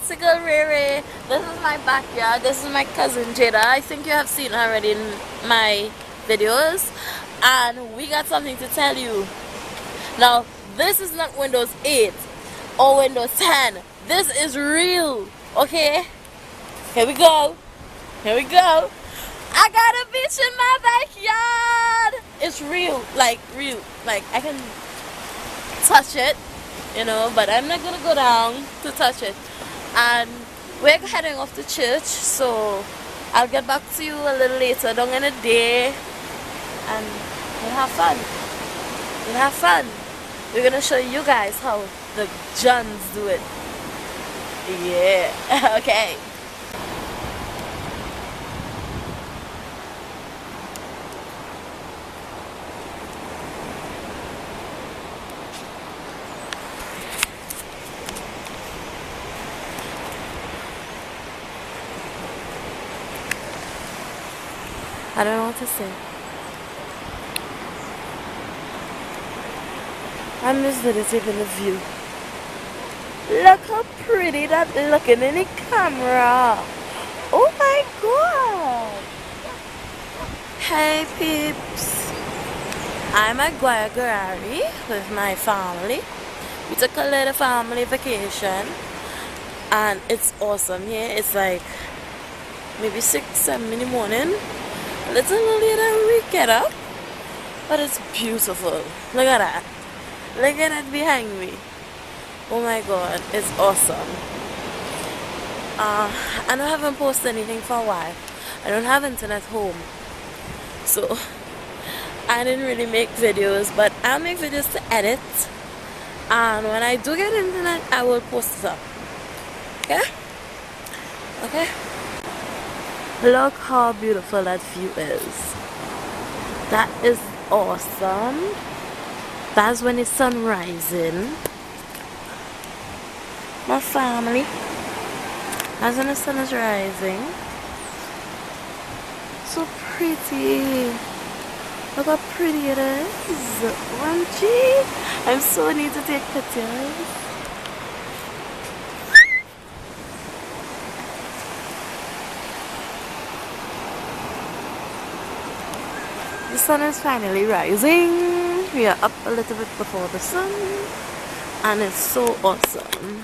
it's your girl Rere. This is my backyard. This is my cousin Jada. I think you have seen her already in my videos. And we got something to tell you. Now, this is not Windows 8 or Windows 10. This is real. Okay? Here we go. Here we go. I got a beach in my backyard. It's real. Like, real. Like, I can touch it, you know, but I'm not gonna go down to touch it. And we're heading off to church, so I'll get back to you a little later down in the day, and we'll have fun. We'll have fun. We're gonna show you guys how the Johns do it. Yeah. Okay. I don't know what to say. I'm just videotaping the view. Look how pretty that looking in the camera. Oh my god. Hey peeps. I'm at Guayagari with my family. We took a little family vacation and it's awesome here. It's like maybe 6, 7 in the morning. A little later we get up, but it's beautiful. Look at that. Look at that behind me. Oh my god, it's awesome. I haven't posted anything for a while. I don't have internet home, so I didn't really make videos, but I'll make videos to edit, and when I do get internet I will post it up. Okay? Okay? Look how beautiful that view is. That is awesome. That's when the sun rising. My family. That's when the sun is rising. So pretty. Look how pretty it is. OMG. I'm so need to take pictures. The sun is finally rising. We are up a little bit before the sun, and it's so awesome.